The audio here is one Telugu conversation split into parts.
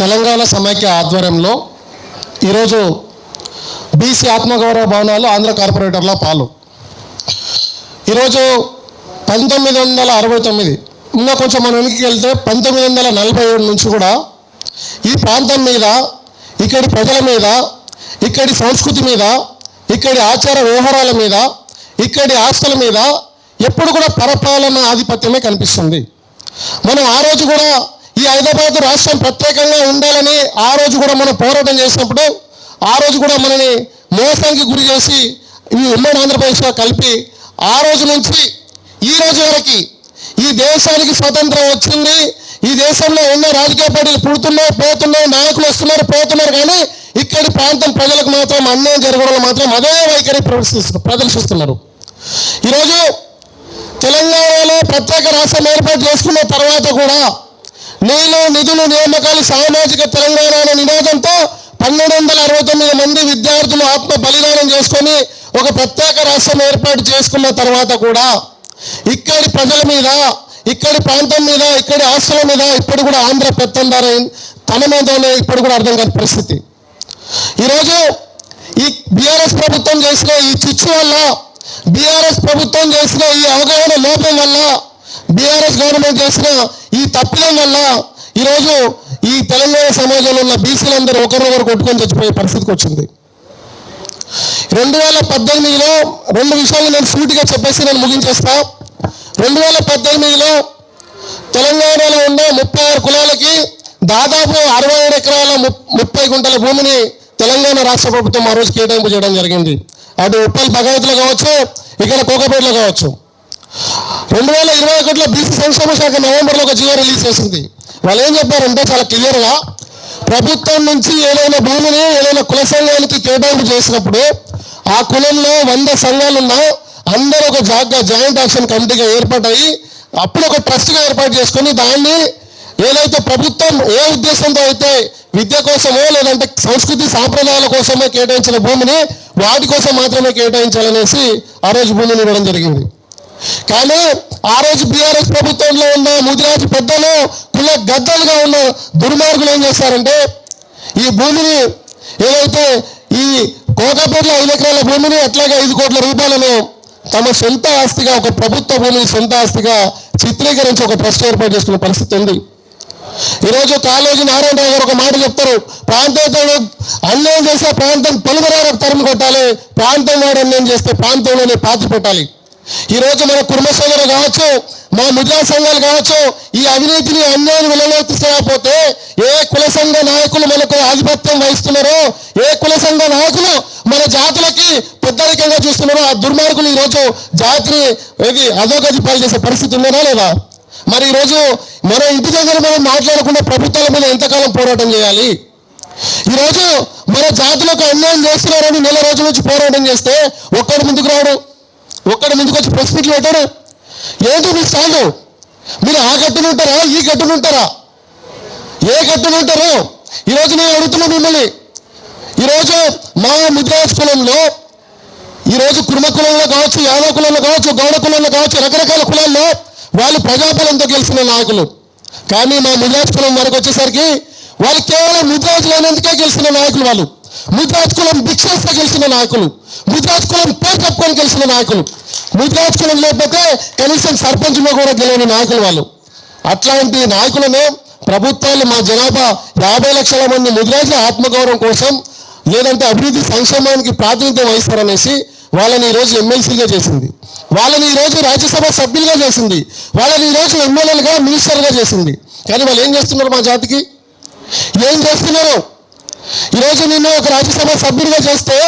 తెలంగాణ సమైక్య ఆధ్వర్యంలో ఈరోజు బీసీ ఆత్మగౌరవ భవనాలు ఆంధ్ర కార్పొరేటర్ల పాలు. ఈరోజు 1969 ఇంకా కొంచెం మనం వెనక్కి వెళ్తే 1947 నుంచి కూడా ఈ ప్రాంతం మీద, ఇక్కడి ప్రజల మీద, ఇక్కడి సంస్కృతి మీద, ఇక్కడి ఆచార వ్యవహారాల మీద, ఇక్కడి ఆస్తుల మీద ఎప్పుడు కూడా పరపాలన ఆధిపత్యమే కనిపిస్తుంది. మనం ఆ రోజు కూడా ఈ హైదరాబాద్ రాష్ట్రం ప్రత్యేకంగా ఉండాలని ఆ రోజు కూడా మనం పోరాటం చేసినప్పుడు ఆ రోజు కూడా మనని మోసానికి గురి చేసి ఈ ఉమ్మడి ఆంధ్రప్రదేశ్లో కలిపి ఆ రోజు నుంచి ఈ రోజు వరకు ఈ దేశానికి స్వతంత్రం వచ్చింది. ఈ దేశంలో ఉన్న రాజకీయ పార్టీలు పుడుతున్నాయి, పోతున్నాయి, నాయకులు వస్తున్నారు, పోతున్నారు, కానీ ఇక్కడి ప్రాంతం ప్రజలకు మాత్రం అన్యాయం జరగడంలో మాత్రం అదే వైఖరి ప్రదర్శిస్తున్నారు. ఈరోజు తెలంగాణలో ప్రత్యేక రాష్ట్రం ఏర్పాటు చేసుకున్న తర్వాత కూడా నీళ్లు, నిధులు, నియామకాలు, సామాజిక తెలంగాణ అనే నినాదంతో 1269 మంది విద్యార్థులు ఆత్మ బలిదానం చేసుకొని ఒక ప్రత్యేక రాష్ట్రం ఏర్పాటు చేసుకున్న తర్వాత కూడా ఇక్కడి ప్రజల మీద, ఇక్కడి ప్రాంతం మీద, ఇక్కడి ఆస్తుల మీద ఇప్పుడు కూడా ఆంధ్ర పెత్తందారు తన మీదనే ఇప్పుడు కూడా అర్థం కాని పరిస్థితి. ఈరోజు ఈ బీఆర్ఎస్ ప్రభుత్వం చేసిన ఈ చిచ్చు వల్ల, బీఆర్ఎస్ ప్రభుత్వం చేసిన ఈ అవగాహన లోపం వల్ల, బీఆర్ఎస్ గవర్నమెంట్ చేసిన ఈ తప్పిదం వల్ల ఈరోజు ఈ తెలంగాణ సమాజంలో ఉన్న బీసీలందరూ ఒకరినొకరు కొట్టుకొని చచ్చిపోయే పరిస్థితికి వచ్చింది. 2018లో 2 విషయాలు నేను సూటిగా చెప్పేసి నేను ముగించేస్తా. 2018లో తెలంగాణలో ఉన్న 36 కులాలకి దాదాపు 67 ఎకరాల 30 గుంటల భూమిని తెలంగాణ రాష్ట్ర ప్రభుత్వం ఆ రోజు కేటాయింపు చేయడం జరిగింది. అటు ఉప్పల్ భగవతిలో కావచ్చు, ఇక్కడ కోకపేటలో కావచ్చు. 2021లో బీసీ సంక్షేమ శాఖ నవంబర్లో ఒక జీవో రిలీజ్ చేసింది. వాళ్ళు ఏం చెప్పారంటే చాలా క్లియర్గా, ప్రభుత్వం నుంచి ఏదైనా భూమిని ఏదైనా కుల సంఘానికి కేటాయింపు చేసినప్పుడు ఆ కులంలో 100 సంఘాలున్నా అందరూ ఒక జాయింట్ యాక్షన్ కమిటీగా ఏర్పాటయ్యి అప్పుడు ఒక ట్రస్ట్గా ఏర్పాటు చేసుకొని దాన్ని ఏదైతే ప్రభుత్వం ఏ ఉద్దేశంతో అయితే విద్య కోసమో లేదంటే సంస్కృతి సాంప్రదాయాల కోసమే కేటాయించిన భూమిని వాటి కోసం మాత్రమే కేటాయించాలనేసి ఆ రోజు భూమిని ఇవ్వడం జరిగింది. కానీ ఆ రోజు బీఆర్ఎస్ ప్రభుత్వంలో ఉన్న ముదిరాజు పెద్దలు, కుల గద్దలుగా ఉన్న దుర్మార్గులు ఏం చేస్తారంటే ఈ భూమిని ఏదైతే ఈ కోకాపేటలో 5 ఎకరాల భూమిని అట్లాగే 5 కోట్ల రూపాయలను తమ సొంత ఆస్తిగా, ఒక ప్రభుత్వ భూమిని సొంత ఆస్తిగా చిత్రీకరించి ఒక ట్రస్ట్ ఏర్పాటు చేసుకునే పరిస్థితి ఉంది. ఈరోజు కాళోజీ నారాయణరావు గారు ఒక మాట చెప్తారు, ప్రాంతంతో అన్యాయం చేస్తే ప్రాంతం పొలిమరాలకు తరిమి కొట్టాలి, ప్రాంతం వాడు అన్యాయం చేస్తే ప్రాంతంలోనే పాతి పెట్టాలి. ఈరోజు మన కుటుంబ సంఘాలు కావచ్చు, మా ముద్రా సంఘాలు కావచ్చు, ఈ అవినీతిని అన్యాయాన్ని వెలుగులోకి తీసుకురాకపోతే ఏ కుల సంఘ నాయకులు మనకు ఆధిపత్యం వహిస్తున్నారో, ఏ కుల సంఘ నాయకులు మన జాతులకి పెద్దరికంగా చూస్తున్నారో ఆ దుర్మార్గులు ఈరోజు జాతిని అధోగతి పాలు చేసే పరిస్థితి ఉందనా లేదా? మరి ఈరోజు మన ఇంటి దగ్గర మనం మాట్లాడకుండా ప్రభుత్వాల మీద ఎంతకాలం పోరాటం చేయాలి? ఈరోజు మన జాతులకు అన్యాయం చేస్తున్నారని నెల రోజుల నుంచి పోరాటం చేస్తే ఒక్కడు ముందుకు రాడు, ఒక్కడి ముందుకు వచ్చి ప్రెస్ మీట్లు పెట్టారు. ఏంటి మీ స్టాండు? మీరు ఆ గట్టునుంటారా, ఈ గట్టునుంటారా, ఏ గట్టునుంటారు? ఈరోజు నేను అడుగుతున్నా మిమ్మల్ని. ఈరోజు మా ముద్రాజ్ కులంలో, ఈరోజు కుర్మ కులంలో కావచ్చు, యాదవ కులంలో కావచ్చు, గౌడ కులంలో కావచ్చు, రకరకాల కులాల్లో వాళ్ళు ప్రజాబలంతో గెలిచిన నాయకులు. కానీ మా ముద్రాజ్ కులం వరకు వచ్చేసరికి వాళ్ళు కేవలం ముద్రాజులు అనేందుకే గెలిచిన నాయకులు. వాళ్ళు ముద్రాజ్ కులం భిక్షేస్తే గెలిచిన నాయకులు, ముద్రాజ్ కులం పేరు చెప్పుకొని గెలిచిన నాయకులు, ముద్రాజ్ కులం లేకపోతే కనీసం సర్పంచ్లో కూడా గెలవని నాయకులు వాళ్ళు. అట్లాంటి నాయకులను ప్రభుత్వాలు మా జనాభా 50 లక్షల మంది ముద్రాజుల ఆత్మగౌరవం కోసం లేదంటే అభివృద్ధి సంక్షేమానికి ప్రాతినిధ్యం వహిస్తారనేసి వాళ్ళని ఈరోజు ఎమ్మెల్సీగా చేసింది, వాళ్ళని ఈరోజు రాజ్యసభ సభ్యులుగా చేసింది, వాళ్ళని ఈరోజు ఎమ్మెల్యేలుగా, మినిస్టర్గా చేసింది. కానీ వాళ్ళు ఏం చేస్తున్నారు? మా జాతికి ఏం చేస్తున్నారు? ఈరోజు నిన్ను ఒక రాజ్యసభ సభ్యుడిగా చేస్తే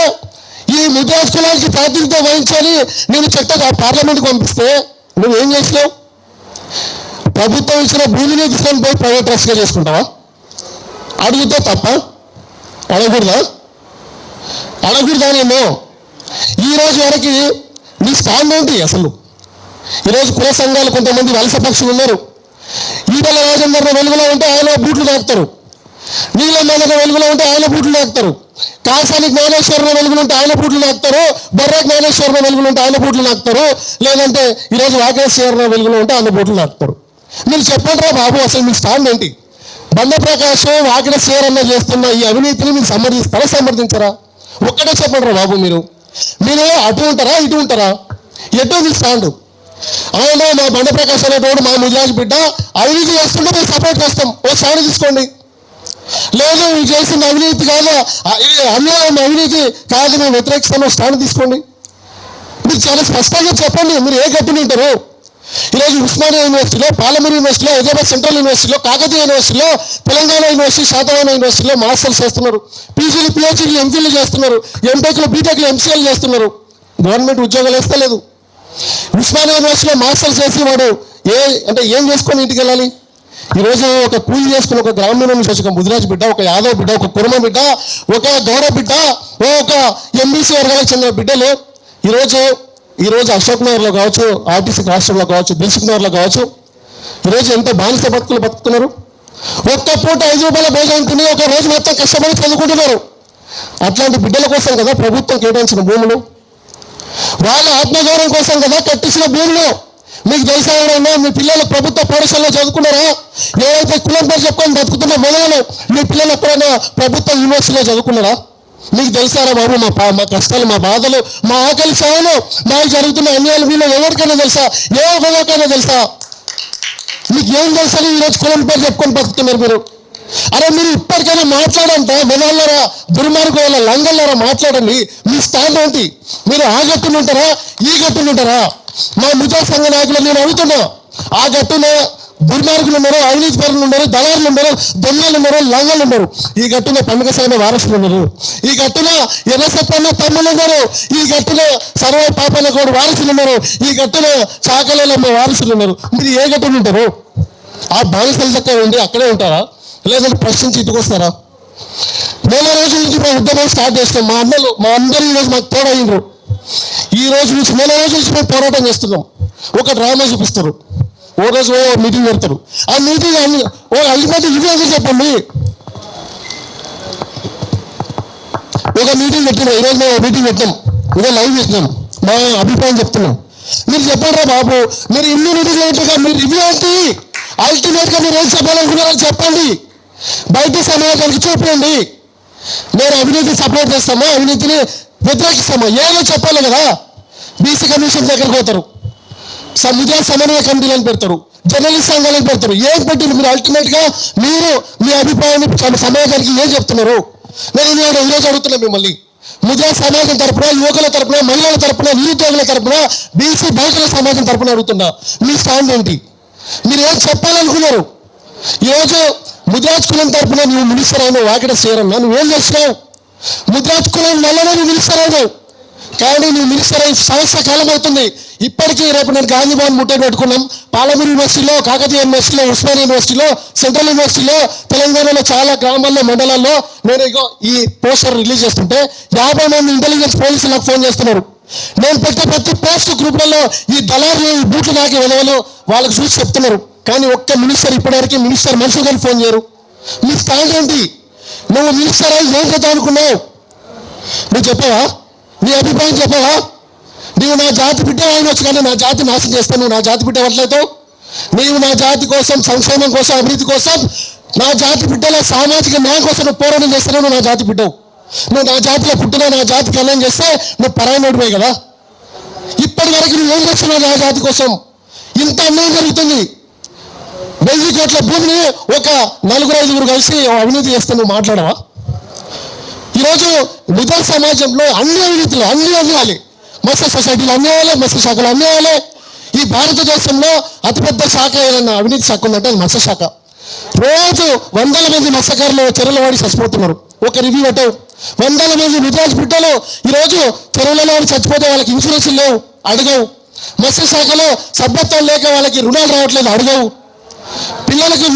ఈ ముద్రాజ్ కులానికి ప్రాతినిధ్యం వహించాలి నేను పార్లమెంట్కి పంపిస్తే నువ్వేం చేసినావు? ప్రభుత్వం ఇచ్చిన భూమిని తీసుకొని పోయి ప్రైవేట్ ట్రస్ట్గా చేసుకుంటావా? అడిగితే తప్ప? అడగకూడదా? అడగకూడదానేమో. ఈరోజు వరకు నీ స్టాండ్ ఏంటి అసలు? ఈరోజు కుల సంఘాలు కొంతమంది వలస పక్షులు ఉన్నారు. ఈటల రాజేందర్ వెలుగులో ఉంటే ఆయన బూట్లు తాకుతారు, నీలమ్మన్నగా వెలుగులో ఉంటే ఆయన బూట్లు తాకుతారు, కాసాని జ్ఞానేశ్వరరావు వెలుగులు ఉంటే ఆయన బూట్లు నాకుతారు, బొర్ర జ్ఞానేశ్వరరావు వెలుగులు ఉంటే ఆయన బూట్లు నాకుతారు, లేదంటే ఈరోజు వాకేశ్వరరావు వెలుగులో ఉంటే ఆయన బూట్లు నాకుతారు. మీరు చెప్పండి రా బాబు, అసలు మీ స్టాండ్ ఏంటి? బండ ప్రకాష్ వాకిడ సేరన్న చేస్తున్న ఈ అవినీతిని మీరు సమర్థిస్తారా సమర్థించరా? ఒక్కటే చెప్పండి బాబు, మీరు అటు ఉంటారా ఇటు ఉంటారా? ఎటు మీ స్టాండ్? అవును, మా బండ ప్రకాష్ అనేటోడు మా ముదిరాజు బిడ్డ అవినీతి చేస్తుంటే మేము సపోర్ట్ చేస్తాం, ఓ స్టాండ్ తీసుకోండి. లేదు మీరు చేసిన అవినీతి కాదు, అన్యాయం అవినీతి కాదు, మేము వ్యతిరేకిస్తాము, స్టాండ్ తీసుకోండి. మీరు చాలా స్పష్టంగా చెప్పండి, మీరు ఏ గట్టుని ఉంటారు? ఈరోజు ఉస్మానియా యూనివర్సిటీలో, పాలమూరు యూనివర్సిటీలో, హైదరాబాద్ సెంట్రల్ యూనివర్సిటీలో, కాకతీయ యూనివర్సిటీలో, తెలంగాణ యూనివర్సిటీ, శాతవాహన యూనివర్సిటీలో మాస్టర్స్ చేస్తున్నారు, పీజీలు పిహెచ్డీలు ఎంఫిల్లు చేస్తున్నారు, ఎంటెక్లు బీటెక్లు ఎంసీఎల్ చేస్తున్నారు. గవర్నమెంట్ ఉద్యోగాలు వేస్తలేదు. ఉస్మానియా యూనివర్సిటీలో మాస్టర్స్ చేసి వాడు ఏం చేసుకొని ఇంటికి వెళ్ళాలి? ఈరోజు ఒక కూలి చేసుకుని ఒక గ్రామీణ నుంచి వచ్చి ఒక ముదిరాజు బిడ్డ, ఒక యాదవ్ బిడ్డ, ఒక కుర్మ బిడ్డ, ఒక గౌడ బిడ్డ, ఒక ఎంబీసీ వర్గాలకు చెందిన బిడ్డలు ఈరోజు అశోక్ నగర్లో కావచ్చు, ఆర్టీసీ రాష్ట్రంలో కావచ్చు, దిల్సుఖ్ నగర్లో కావచ్చు, ఈరోజు ఎంత బానిస బతుకులు బతుకుతున్నారు. ఒక్క పూట 5 రూపాయల భోజనం తిని ఒక రోజు మొత్తం కష్టపడి చదువుకుంటున్నారు. అట్లాంటి బిడ్డల కోసం కదా ప్రభుత్వం కేటాయించిన భూములు, వాళ్ళ ఆత్మగౌరవం కోసం కదా కట్టించిన భూములు. మీకు తెలుసా ఎవరైనా మీ పిల్లలు ప్రభుత్వ పాఠశాలలో చదువుకున్నారా? ఏవైతే కులం పేరు చెప్పుకొని బతుకుతున్న మొదలు మీ పిల్లలు ఎక్కడైనా ప్రభుత్వ యూనివర్సిటీలో చదువుకున్నారా? మీకు తెలుసారా బాబు మా కష్టాలు, మా బాధలు, మా ఆకలి సాగులు, మాకు జరుగుతున్న అన్యాయాలు వీళ్ళు ఎవరికైనా తెలుసా? ఏ ఒకరికైనా తెలుసా? మీకు ఏం తెలుసా? ఈరోజు కులం పేరు చెప్పుకొని బతుకుతున్నారు మీరు. అరే మీరు ఇప్పటికైనా మాట్లాడంటే వెనాలరా, దుర్మార్గుల లంగల్లారా మాట్లాడండి. మీ స్థానం ఏంటి? మీరు ఆ గట్టును ఉంటారా ఈ గట్టును ఉంటారా? మా ముజా సంఘ నాయకులు నేను అడుగుతున్నా, ఆ గట్టున దుర్మార్గులు ఉన్నారు, అవినీతి పరులు ఉన్నారు, దళారులు ఉన్నారు, దొంగలు ఉన్నారు, లంగలు ఉన్నారు. ఈ గట్టున పండుగ సాగిన వారసులు ఉన్నారు, ఈ గట్టున ఎర్రసప్పన్న తమ్ముళ్ళు ఉన్నారు, ఈ గట్టున సర్వ పాపన్న కూడా వారసులు ఉన్నారు, ఈ గట్టున చాకలమ్మ వారసులు ఉన్నారు. మీరు ఏ గట్టున ఉంటారు? ఆ బానిసల చక్క ఉండి అక్కడే ఉంటారా? లేదంటే ప్రశ్నించి ఇంటికి వస్తారా? నెల రోజుల నుంచి మేము ఉద్యమం స్టార్ట్ చేస్తాం. మా అందరూ ఈరోజు మాకు తోడయ్యారు. ఈ రోజు నుంచి నెల రోజుల నుంచి మేము పోరాటం చేస్తున్నాం. ఒక డ్రామా చూపిస్తారు, ఓ రోజు మీటింగ్ పెడతారు. ఆ మీటింగ్ అల్టిమేట్ ఇదే చెప్పండి. ఒక మీటింగ్ పెట్టినాం, ఈరోజు మేము మీటింగ్ పెట్టాం, ఇదే లైవ్ చేసినాం, మా అభిప్రాయం చెప్తున్నాం. మీరు చెప్పండి బాబు, మీరు ఇన్ని మీటింగ్లు ఏంటిగా, మీరు రివ్యూ ఏంటి? అల్టిమేట్గా మీరు ఏం చెప్పాలనుకున్నారని చెప్పండి, బయట సమాజానికి చూపండి. నేను అవినీతి సపోర్ట్ చేస్తామా, అవినీతిని వ్యతిరేకిస్తామా, ఏదో చెప్పాలి కదా. బీసీ కమిషన్ దగ్గరికి పోతారు, ముజా సమన్వయ కమిటీలను పెడతారు, జర్నలిస్ట్ సంఘాలను పెడతారు. ఏం పెట్టింది మీరు? అల్టిమేట్గా మీరు మీ అభిప్రాయాన్ని సమాజానికి ఏం చెప్తున్నారు? నేను ఈరోజు అడుగుతున్నా మిమ్మల్ని, ముజా సమాజం తరపున, యువకుల తరపున, మహిళల తరపున, నిరుద్యోగుల తరపున, బీసీ బహుజన సమాజం తరపున అడుగుతున్నా, మీ స్టాండ్ ఏంటి? మీరు ఏం చెప్పాలనుకున్నారు? ఈరోజు ముద్రాజ్ కులం తరపున నువ్వు మినిస్టర్ అయినావు, వాకిడ సేరన్నా, నువ్వేం చేసినావు? ముద్రాజ్ కులం వల్లనే నువ్వు మినిస్టర్ అయినావు, కానీ నువ్వు మినిస్టర్ అయిన సంవత్సర కాలం అవుతుంది. ఇప్పటికీ రేపు నేను గాంధీ భవన్ ముట్టడి పెట్టుకున్నాం. పాలమూరు యూనివర్సిటీలో, కాకతీయ యూనివర్సిటీలో, ఉస్మానియా యూనివర్సిటీలో, సెంట్రల్ యూనివర్సిటీలో, తెలంగాణలో చాలా గ్రామాల్లో, మండలాల్లో నేను ఈ పోస్టర్ రిలీజ్ చేస్తుంటే 50 మంది ఇంటెలిజెన్స్ పోలీసులు నాకు ఫోన్ చేస్తున్నారు. నేను పెట్టే ప్రతి పోస్ట్ గ్రూప్లలో ఈ దళారులు, ఈ బూట్లు నాకి విలువలు వాళ్ళకి చూసి చెప్తున్నారు. కానీ ఒక్క మినిస్టర్ ఇప్పటివరకు మినిస్టర్ మనుషులు కానీ ఫోన్ చేయరు. మీ స్టాండ్ ఏంటి? నువ్వు మినిస్టర్ అయి ఏం చేద్దాం అనుకున్నావు? నువ్వు చెప్పావా? నీ అభిప్రాయం చెప్పావా? నీవు నా జాతి బిడ్డ అయినొచ్చు, కానీ నా జాతి నాశనం చేస్తావు. నువ్వు నా జాతి బిడ్డ అవ్వట్లేదు. నీవు నా జాతి కోసం, సంక్షేమం కోసం, అభివృద్ధి కోసం, నా జాతి బిడ్డల సామాజిక న్యాయం కోసం నువ్వు పోరాటం చేస్తావు. నువ్వు నా జాతి బిడ్డవు. నువ్వు నా జాతిలో పుట్టిన, నా జాతికి అన్యాయం చేస్తే నువ్వు పరాయనోడివే కదా. ఇప్పటి వరకు నువ్వు ఏం చేస్తున్నావు నా జాతి కోసం? ఇంత అన్యాయం జరుగుతుంది. 1000 కోట్ల భూమిని ఒక 4-5 కలిసి అవినీతి చేస్తే నువ్వు మాట్లాడవా? ఈరోజు ముజా సమాజంలో అన్ని అవినీతులు, అన్ని అన్యాయాలు, మత్స్య సొసైటీలు అన్యాయాలే, మత్స్య శాఖలు అన్యాయాలే. ఈ భారతదేశంలో అతిపెద్ద శాఖ ఏదన్నా అవినీతి శాఖ ఉందంటే అది మత్స్య శాఖ. రోజు 100ల మంది మత్స్యకారులు చెరువుల వాడి చచ్చిపోతున్నారు. ఒక రివ్యూ పెట్టవు. 100ల మంది ముద్రాజ్ బిడ్డలు ఈరోజు చెరువులలో చచ్చిపోతే వాళ్ళకి ఇన్సూరెన్స్ లేవు, అడగవు. మత్స్యశాఖలో సభ్యత్వం లేక వాళ్ళకి రుణాలు రావట్లేదు, అడగవు. పిల్లలకి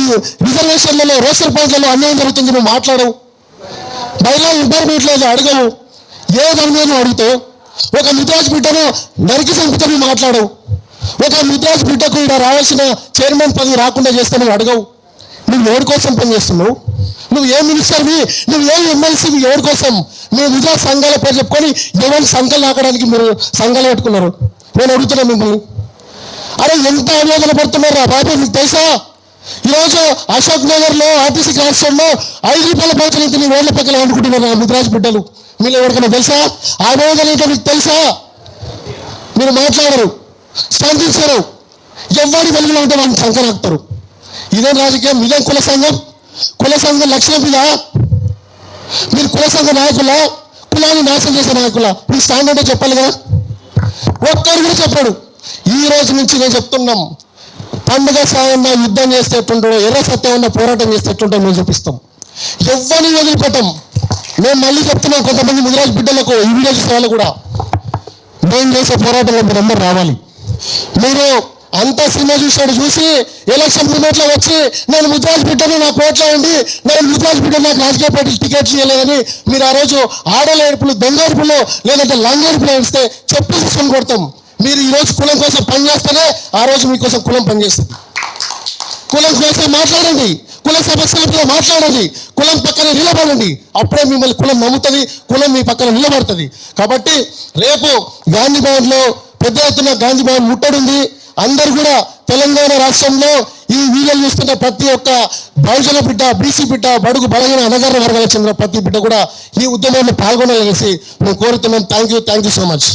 రిజర్వేషన్లలో, రోస్టర్ పాయింట్లలో అన్యాయం జరుగుతుంది, నువ్వు మాట్లాడవు. బయట ఇంటర్మీడియట్ లేదు, అడగవు. ఏ దాని అడుగుతావు? ఒక ముద్రాజ్ బిడ్డను నరికి చంపితే నువ్వు మాట్లాడవు. ఒక ముద్రాజ్ బిడ్డకు ఇక్కడ రావాల్సిన చైర్మన్ పదవి రాకుండా చేస్తే నువ్వు అడగవు. నువ్వు ఎవరి కోసం పనిచేస్తున్నావు? నువ్వు ఏ మినిస్టర్వి, నువ్వు ఏ ఎమ్మెల్సీవి, ఎవరి కోసం? మీరు ముజా సంఘాల పేరు చెప్పుకొని ఎవరి సంఘాలు నాకడానికి మీరు సంఘాలు పెట్టుకున్నారు? నేను అడుగుతున్నా మిమ్మల్ని, అరే ఎంత ఆవేదన పడుతున్నారా బాబు? మీకు తెలుసా ఈరోజు అశోక్ నగర్లో ఆర్టీసీ క్లాస్ స్టాండ్లో 5 రూపాయల పౌచలు తిని రోడ్ల పక్కన వండుకుంటున్నారు ఆ ముద్రాజ్ బిడ్డలు. మీరు ఎవరికైనా తెలుసా? ఆ వేదన ఏంటో మీకు తెలుసా? మీరు మాట్లాడరు, స్పందించరు, ఎవరి వెలుగులో ఉంటే వాళ్ళని సంకరాక్తారు. ఇదేం రాజకీయం? ఇదేం కుల సంఘం? కుల సంఘం లక్ష్యం మీద మీరు కుల సంఘ నాయకుల, కులాన్ని నాశనం చేసే నాయకుల మీ స్టాండ్ అంటే చెప్పాలి కదా. ఒక్కరు కూడా చెప్పాడు. ఈ రోజు నుంచి నేను చెప్తున్నాం, పండుగ సాయన్న యుద్ధం చేస్తే ఎట్టుంటాడో, ఎర్ర సత్యం పోరాటం చేస్తే ఎట్టుంటాడో మేము చూపిస్తాం. ఎవరిని వదిలిపెట్టాం. మేము మళ్ళీ చెప్తున్నాం, కొంతమంది ముదిరాజు బిడ్డలకు ఈ వీడియో చూసే వాళ్ళు కూడా, మేము చేసే పోరాటంలో మీరందరూ రావాలి. మీరు అంతా సినిమా చూసి ఎలక్షన్ మూమెంట్లో వచ్చి నేను ముద్రాజ్ బిడ్డను నాకు ఓట్లు వేయండి, నేను ముద్రాజ్ బిడ్డను నాకు రాజకీయ పార్టీలు టికెట్ చేయలేదని మీరు ఆ రోజు ఆడల ఏడుపులు, దొంగ ఏడుపులు, లేదంటే లంగ ఏడుపులు వేస్తే చెప్పు తీసుకొని కొడతాం. మీరు ఈరోజు కులం కోసం పనిచేస్తేనే ఆ రోజు మీకోసం కులం పనిచేస్తుంది. కులం కోసం మాట్లాడండి, కుల సమస్యలతో మాట్లాడండి, కులం పక్కన నిలబడండి. అప్పుడే మిమ్మల్ని కులం నమ్ముతుంది, కులం మీ పక్కన నిలబడుతుంది. కాబట్టి రేపు గాంధీ భవన్లో పెద్ద ఎత్తున గాంధీ భవన్ ముట్టడుంది. అందరు కూడా తెలంగాణ రాష్ట్రంలో ఈ వీడియోలు చూస్తున్న ప్రతి ఒక్క బహుజన బిడ్డ, బీసీ బిడ్డ, బడుగు బలహీన అనగారిన వర్గాలకు చెందిన ప్రతి బిడ్డ కూడా ఈ ఉద్యమంలో పాల్గొనాలనేసి మేము కోరుతున్నాం. Thank you so much.